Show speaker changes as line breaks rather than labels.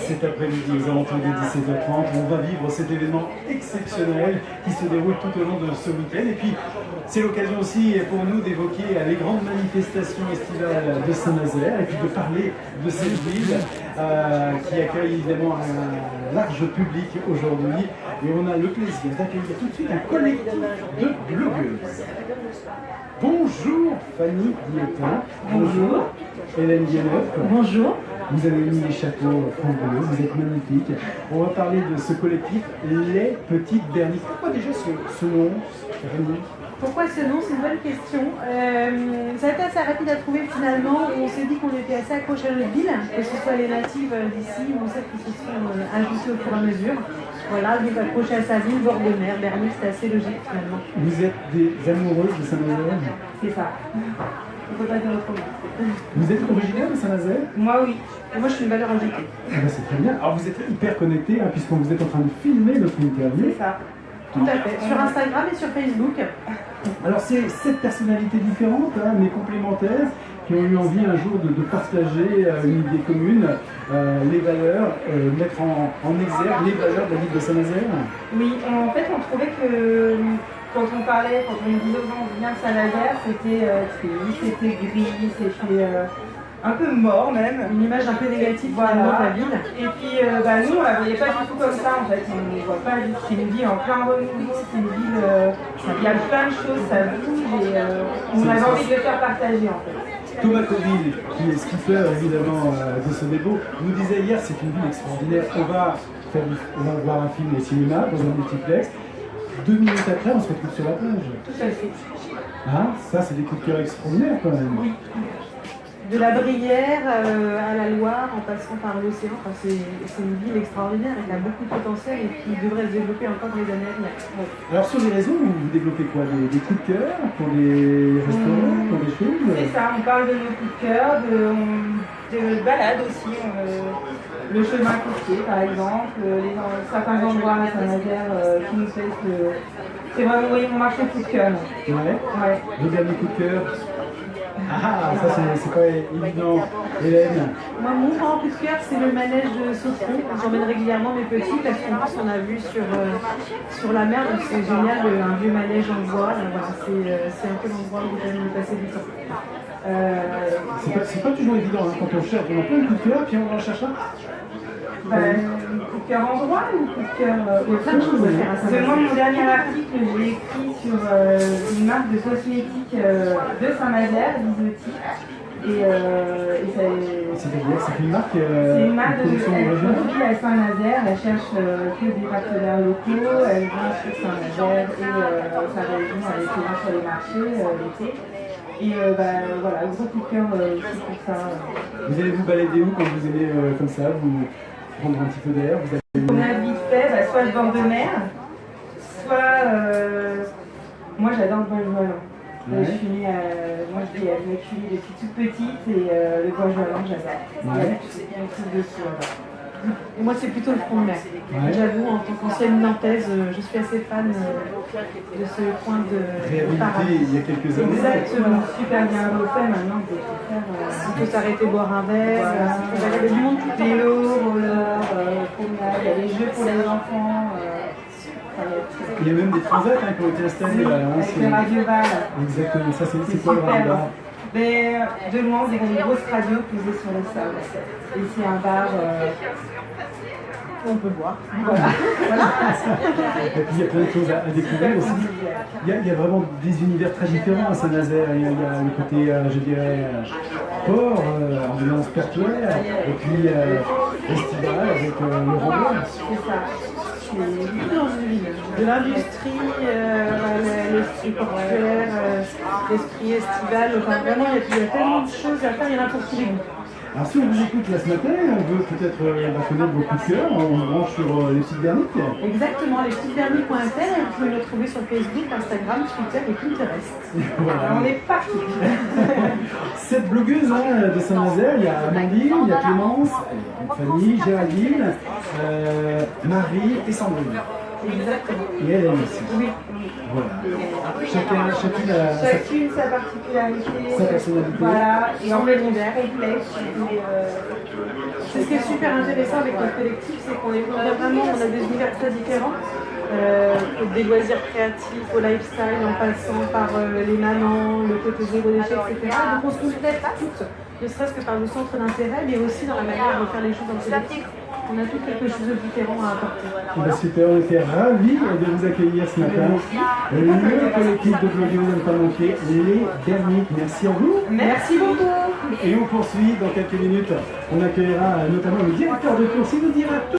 cet après-midi aux alentours de 17h30. On va vivre cet événement exceptionnel qui se déroule tout au long de ce week-end. Et puis, c'est l'occasion aussi pour nous d'évoquer les grandes manifestations estivales de Saint-Nazaire et puis de parler de cette ville qui accueille évidemment un large public aujourd'hui. Et on a le plaisir d'accueillir tout de suite un collectif de blogueuses. Bonjour Fanny Guillotin.
Bonjour.
Hélène Guéneuf.
Bonjour.
Vous avez mis les chapeaux framboyeux, vous êtes magnifiques. On va parler de ce collectif, Les Petites Berniques. Pourquoi déjà ce nom, Fanny?
Pourquoi ce nom? C'est une bonne question. Ça a été assez rapide à trouver finalement. On s'est dit qu'on était assez accrochés à notre ville, que ce soit les natives d'ici ou celles qui se sont ajoutées au fur et à mesure. Voilà, donc accroché à sa ville, bord de mer, Bernique, c'était assez logique finalement.
Vous êtes des amoureuses de Saint-Nazaire?
C'est ça. On ne peut pas dire autrement.
Vous êtes originaire de Saint-Nazaire?
Moi oui. Et moi je suis une valeur ajoutée.
Ah ben, c'est très bien. Alors vous êtes hyper connectés puisque vous êtes en train de filmer notre interview.
C'est ça. Tout à fait. Sur Instagram et sur Facebook.
Alors c'est 7 personnalités différentes, mais complémentaires, qui ont eu envie un jour de partager une idée commune, les valeurs, mettre en exergue les valeurs de la ville de Saint-Nazaire.
Oui, en fait on trouvait que quand on parlait, quand on disait aux gens on vient de Saint-Nazaire, c'était triste, c'était gris, c'était un peu mort même.
Une image un peu négative
Voilà.
de la ville.
Et puis nous on la voyait pas du tout comme ça en fait. On ne voit pas du tout. C'est une ville en plein renouveau, c'est une ville, il y a plein de choses, ça bouge et on avait envie de le faire partager en fait.
Thomas Coville, qui est skipper évidemment de ce débat, nous disait hier c'est une ville extraordinaire. On va voir un film au cinéma, dans un multiplex. 2 minutes après, on se retrouve sur la plage.
Tout à fait.
Ça, c'est des coups de cœur extraordinaires quand même.
Oui.
De la Brière à la Loire, en passant par l'océan, enfin, c'est une ville extraordinaire et qui a beaucoup de potentiel et qui devrait se développer encore dans les années à venir. Ouais.
Alors sur les réseaux, vous développez quoi? Des coups de cœur pour des restaurants, pour des choses?
C'est ça, on parle de nos coups de cœur, de balades aussi, le chemin courtier par exemple, certains endroits à Saint-Nazaire qui nous plaisent. C'est vraiment mon marché coup de cœur.
Ouais. Vos derniers coups de cœur? Ça c'est pas évident. Hélène?
Moi, mon grand coup de cœur, c'est le manège de Sautron. J'emmène régulièrement mes petits parce qu'en plus, on a vu sur la mer, donc c'est génial, un vieux manège en bois. Voilà, c'est un peu l'endroit où j'aime passer du temps.
C'est pas toujours évident quand on cherche. On a plein de coups de cœur, puis on en cherche un.
Coup de cœur endroit ou coup de cœur
Il y a plein de choses à faire à Saint-Nazaire.
Moi, mon dernier article, je l'ai écrit sur une marque de cosmétiques de Saint-Nazaire, Bisotti.
C'est-à-dire, c'est une marque
c'est une marque de
production
à Saint-Nazaire, elle cherche que des partenaires locaux, elle vient sur Saint-Nazaire et sa région, elle est présente sur les marchés l'été. Et voilà, gros coup de cœur aussi pour ça.
Vous allez vous balader où quand vous allez comme ça, vous prendre un petit peu d'air?
On a vite fait, soit le bord de mer, soit moi j'adore le Bois-Joëlan.
Ouais.
Je suis née moi je vis à Macully depuis toute petite et le Bois-Joëlan j'adore.
Ouais.
C'est bien tout dessus.
Et moi, c'est plutôt le front de mer.
Ouais.
J'avoue, en tant qu'ancienne nantaise, je suis assez fan de ce coin de
Réhabilité il y a quelques années.
Exactement, super bien refait maintenant, vous pouvez tout faire.
On peut s'arrêter boire un verre, il y a du monde tout le temps.
Vélo, roller, promenade, il y a les jeux pour les enfants.
Il y a même des transats qui ont été installés là.
Avec le radioval.
Exactement, ça c'est
C'est
quoi le
super.
radar?
Mais de loin, c'est une grosse radio posée sur le sable. Et c'est un bar.
On peut boire.
Voilà.
Et puis il y a plein de choses à découvrir aussi. Il y a vraiment des univers très différents à Saint-Nazaire. Il y a le côté, je dirais, port, ambiance portuaire, et puis festival avec le randonneur.
C'est ça.
Beaucoup dans une ville. De l'industrie, l'esprit portuaire, l'esprit estival. Enfin, vraiment, il y a tellement de choses à faire, il y en a pour tous les goûts.
Alors si on vous écoute là ce matin, on veut peut-être connaître vos coups de cœur, on se branche sur les petites berniques.
Exactement, lespetitesberniques.fr, et vous pouvez le trouver sur Facebook, Instagram, Twitter et Pinterest.
Voilà.
On est partout.
7 blogueuses de Saint-Nazaire, il y a Amandine, il y a Clémence, Fanny, Géraldine, Marie et Sandrine.
Exactement.
Et elle aime aussi.
Oui.
Voilà. Chacune a
Chacune sa particularité,
sa personnalité.
voilà, et en
Son
fait
univers.
complexe.
C'est ce qui est super intéressant avec notre collectif, c'est qu'on on a des univers très différents, des loisirs créatifs au lifestyle, en passant par les manants, le côté zéro déchet, etc. Donc on se complète toutes, ne serait-ce que par le centre d'intérêt, mais aussi dans la manière de faire les choses dans le collectif. On a tous quelque chose de différent à apporter.
Super, on était ravis de vous accueillir ce matin. Le collectif de Claudio de ne pas manquer, les Berniques. Merci à vous.
Merci beaucoup.
Et on poursuit dans quelques minutes. On accueillera notamment le directeur de course. Il nous dira tout.